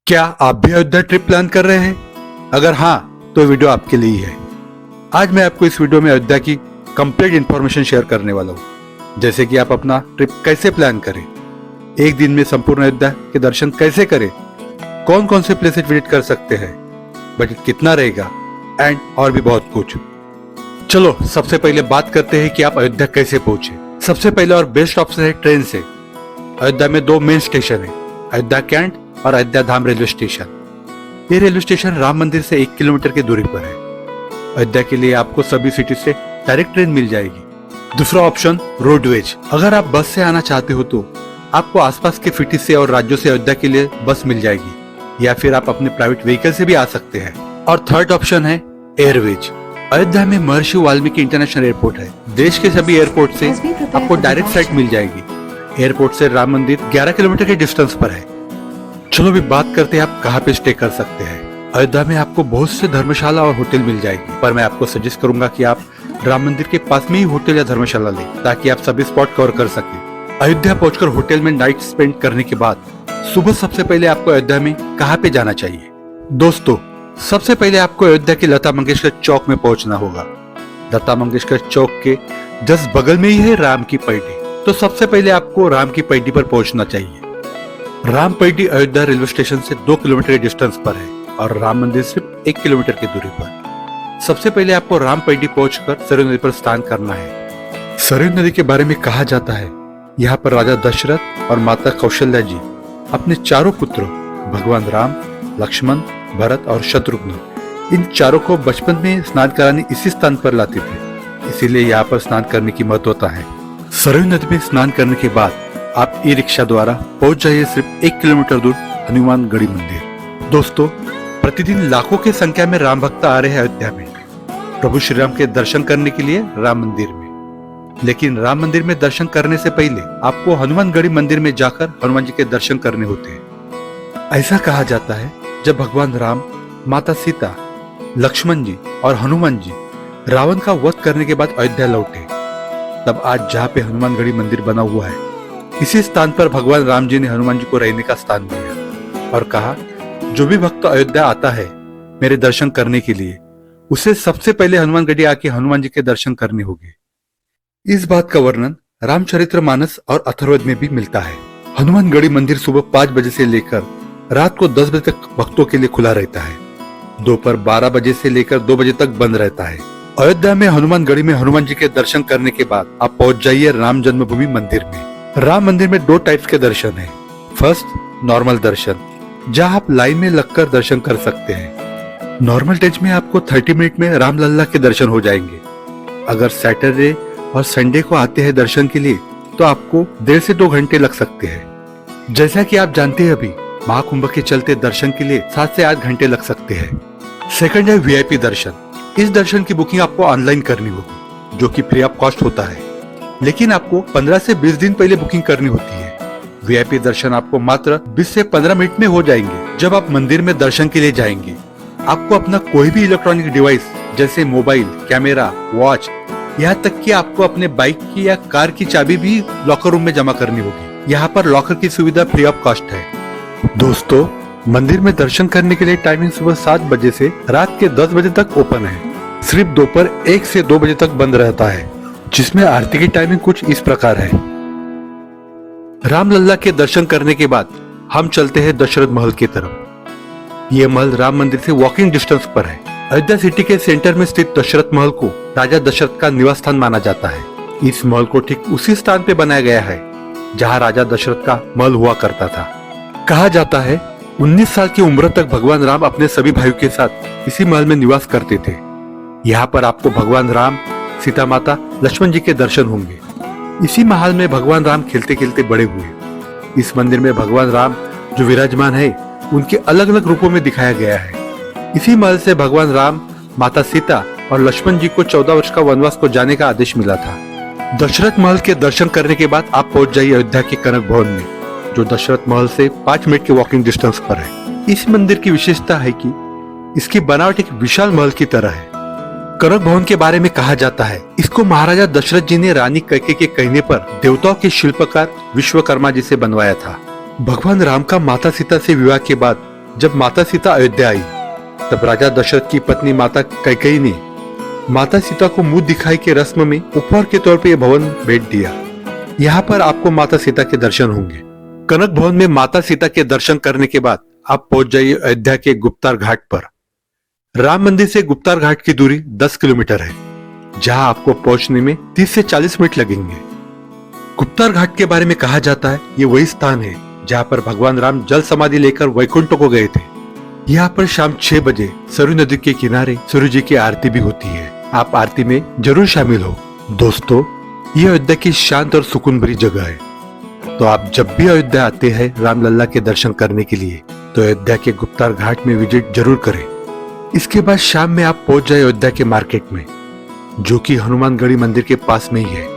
क्या आप भी अयोध्या ट्रिप प्लान कर रहे हैं? अगर हाँ, तो वीडियो आपके लिए ही है। आज मैं आपको इस वीडियो में अयोध्या की कंप्लीट इंफॉर्मेशन शेयर करने वाला हूँ, जैसे कि आप अपना ट्रिप कैसे प्लान करें, एक दिन में संपूर्ण अयोध्या के दर्शन कैसे करें, कौन कौन से प्लेसेस विजिट कर सकते हैं, बजट कितना रहेगा एंड और भी बहुत कुछ। चलो सबसे पहले बात करते हैं कि आप अयोध्या कैसे पहुंचे। सबसे पहले और बेस्ट ऑप्शन है ट्रेन से। अयोध्या में दो मेन स्टेशन है, अयोध्या कैंट और अयोध्या धाम रेलवे स्टेशन। ये रेलवे स्टेशन राम मंदिर से 1 किलोमीटर की दूरी पर है। अयोध्या के लिए आपको सभी सिटी से डायरेक्ट ट्रेन मिल जाएगी। दूसरा ऑप्शन रोडवेज। अगर आप बस से आना चाहते हो तो आपको आसपास के सिटी से और राज्यों से अयोध्या के लिए बस मिल जाएगी, या फिर आप अपने प्राइवेट व्हीकल से भी आ सकते हैं। और थर्ड ऑप्शन है एयरवेज। अयोध्या में महर्षि वाल्मीकि इंटरनेशनल एयरपोर्ट है। देश के सभी एयरपोर्ट से आपको डायरेक्ट फ्लाइट मिल जाएगी। एयरपोर्ट से राम मंदिर 11 किलोमीटर के डिस्टेंस पर है। चलो अभी बात करते हैं आप कहाँ पे स्टे कर सकते हैं। अयोध्या में आपको बहुत से धर्मशाला और होटल मिल जाएगी, पर मैं आपको सजेस्ट करूंगा कि आप राम मंदिर के पास में ही होटल या धर्मशाला लें, ताकि आप सभी स्पॉट कवर कर सके। अयोध्या पहुंचकर होटल में नाइट स्पेंड करने के बाद सुबह सबसे पहले आपको अयोध्या में कहाँ पे जाना चाहिए? दोस्तों, सबसे पहले आपको अयोध्या के लता मंगेशकर चौक में पहुंचना होगा। लता मंगेशकर चौक के जस्ट बगल में ही है राम की पैडी, तो सबसे पहले आपको राम की पैडी पर पहुंचना चाहिए। Ram paddy Ayodhya railway station से 2 किलोमीटर के डिस्टेंस पर है और राम मंदिर सिर्फ 1 किलोमीटर की दूरी पर। सबसे पहले आपको राम पैडी पहुंचकर सरयू नदी पर स्नान करना है। सरयू नदी के बारे में कहा जाता है, यहाँ पर राजा दशरथ और माता कौशल्या जी अपने चारों पुत्रों भगवान राम, लक्ष्मण, भरत और शत्रुघ्न, इन चारों को बचपन में स्नान कराने इसी स्थान पर लाते थे, इसीलिए यहाँ पर स्नान करने की महत्वता है। सरयू नदी में स्नान करने के बाद आप ई रिक्शा द्वारा पहुंच जाइए सिर्फ 1 किलोमीटर दूर हनुमानगढ़ी मंदिर। दोस्तों, प्रतिदिन लाखों की संख्या में राम भक्त आ रहे हैं अयोध्या में प्रभु श्री राम के दर्शन करने के लिए राम मंदिर में। लेकिन राम मंदिर में दर्शन करने से पहले आपको हनुमानगढ़ी मंदिर में जाकर हनुमान जी के दर्शन करने होते हैं। ऐसा कहा जाता है, जब भगवान राम, माता सीता, लक्ष्मण जी और हनुमान जी रावण का वध करने के बाद अयोध्या लौटे, तब आज जहाँ पे हनुमानगढ़ी मंदिर बना हुआ है, इसी स्थान पर भगवान राम जी ने हनुमान जी को रहने का स्थान दिया और कहा, जो भी भक्त अयोध्या आता है मेरे दर्शन करने के लिए, उसे सबसे पहले हनुमानगढ़ी आके हनुमान जी के दर्शन करने होंगे। इस बात का वर्णन रामचरितमानस और अथर्ववेद में भी मिलता है। हनुमानगढ़ी मंदिर सुबह 5 बजे से लेकर रात को 10 बजे तक भक्तों के लिए खुला रहता है। दोपहर 12 बजे से लेकर 2 बजे तक बंद रहता है। अयोध्या में हनुमानगढ़ी में हनुमान जी के दर्शन करने के बाद आप पहुंच जाइए राम जन्मभूमि मंदिर में। राम मंदिर में 2 टाइप्स के दर्शन हैं। फर्स्ट, नॉर्मल दर्शन, जहां आप लाइन में लगकर दर्शन कर सकते हैं। नॉर्मल टेज में आपको 30 मिनट में राम लल्ला के दर्शन हो जाएंगे। अगर सैटरडे और संडे को आते हैं दर्शन के लिए, तो आपको 1.5 से 2 घंटे लग सकते हैं। जैसा कि आप जानते हैं, अभी महाकुंभ के चलते दर्शन के लिए 7 से 8 घंटे लग सकते हैं। सेकंड है वीआईपी दर्शन। इस दर्शन की बुकिंग आपको ऑनलाइन करनी होगी, जो कि फ्री ऑफ कॉस्ट होता है, लेकिन आपको 15 से 20 दिन पहले बुकिंग करनी होती है। वीआईपी दर्शन आपको मात्र 20 से 15 मिनट में हो जाएंगे। जब आप मंदिर में दर्शन के लिए जाएंगे, आपको अपना कोई भी इलेक्ट्रॉनिक डिवाइस जैसे मोबाइल, कैमरा, वॉच, यहाँ तक कि आपको अपने बाइक की या कार की चाबी भी लॉकर रूम में जमा करनी होगी। यहाँ पर लॉकर की सुविधा फ्री ऑफ कॉस्ट है। दोस्तों, मंदिर में दर्शन करने के लिए टाइमिंग सुबह 7 बजे से रात के 10 बजे तक ओपन है। सिर्फ दोपहर 1 से 2 बजे तक बंद रहता है, जिसमें आरती की टाइमिंग कुछ इस प्रकार है। रामलल्ला के दर्शन करने के बाद हम चलते हैं दशरथ महल की तरफ। यह महल राम मंदिर से वॉकिंग डिस्टेंस पर है। अयोध्या सिटी के सेंटर में स्थित दशरथ महल को राजा दशरथ का निवास स्थान माना जाता है। इस महल को ठीक उसी स्थान पे बनाया गया है जहाँ राजा दशरथ का महल हुआ करता था। कहा जाता है 19 साल की उम्र तक भगवान राम अपने सभी भाइयों के साथ इसी महल में निवास करते थे। यहाँ पर आपको भगवान राम, सीता माता, लक्ष्मण जी के दर्शन होंगे। इसी महल में भगवान राम खेलते खेलते बड़े हुए। इस मंदिर में भगवान राम जो विराजमान है, उनके अलग अलग रूपों में दिखाया गया है। इसी महल से भगवान राम, माता सीता और लक्ष्मण जी को 14 वर्ष का वनवास को जाने का आदेश मिला था। दशरथ महल के दर्शन करने के बाद आप पहुंच जाइए अयोध्या के कनक भवन में, जो दशरथ महल से 5 मिनट के वॉकिंग डिस्टेंस पर है। इस मंदिर की विशेषता है कि इसकी बनावट एक विशाल महल की तरह है। कनक भवन के बारे में कहा जाता है, इसको महाराजा दशरथ जी ने रानी कैकेयी के कहने पर देवताओं के शिल्पकार विश्वकर्मा जी से बनवाया था। भगवान राम का माता सीता से विवाह के बाद जब माता सीता अयोध्या आई तब राजा दशरथ की पत्नी माता कैकेयी ने माता सीता को मुंह दिखाई के रस्म में उपहार के तौर पर यह भवन भेंट दिया। यहाँ पर आपको माता सीता के दर्शन होंगे। कनक भवन में माता सीता के दर्शन करने के बाद आप पहुंच जाइए अयोध्या के गुप्तार घाट पर। राम मंदिर से गुप्तार घाट की दूरी 10 किलोमीटर है, जहां आपको पहुंचने में 30 से 40 मिनट लगेंगे। गुप्तार घाट के बारे में कहा जाता है ये वही स्थान है जहां पर भगवान राम जल समाधि लेकर वैकुंठ को गए थे। यहाँ पर शाम 6 बजे सरयू नदी के किनारे सूर्य जी की आरती भी होती है। आप आरती में जरूर शामिल हो। दोस्तों, ये अयोध्या की शांत और सुकून भरी जगह है, तो आप जब भी अयोध्या आते हैं रामलला के दर्शन करने के लिए तो अयोध्या के गुप्तार घाट में विजिट जरूर करें। इसके बाद शाम में आप पहुंच जाए अयोध्या के मार्केट में, जो कि हनुमानगढ़ी मंदिर के पास में ही है।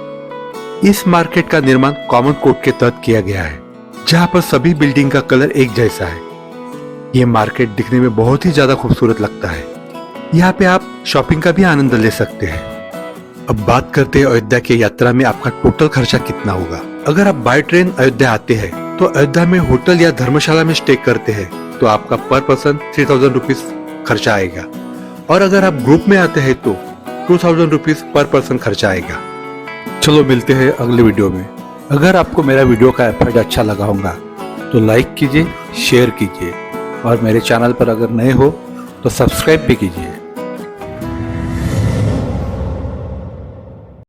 इस मार्केट का निर्माण कॉमन कोर्ट के तहत किया गया है, जहां पर सभी बिल्डिंग का कलर एक जैसा है। ये मार्केट दिखने में बहुत ही ज्यादा खूबसूरत लगता है। यहाँ पे आप शॉपिंग का भी आनंद ले सकते हैं। अब बात करते हैं अयोध्या के यात्रा में आपका टोटल खर्चा कितना होगा। अगर आप बाय ट्रेन अयोध्या आते हैं तो अयोध्या में होटल या धर्मशाला में स्टे करते हैं तो आपका पर पर्सन 3000 रुपीज खर्चा आएगा, और अगर आप ग्रुप में आते हैं तो 2000 रुपीज पर पर्सन खर्चा आएगा। चलो मिलते हैं अगले वीडियो में। अगर आपको मेरा वीडियो का एफर्ट अच्छा लगा होगा तो लाइक कीजिए, शेयर कीजिए, और मेरे चैनल पर अगर नए हो तो सब्सक्राइब भी कीजिए।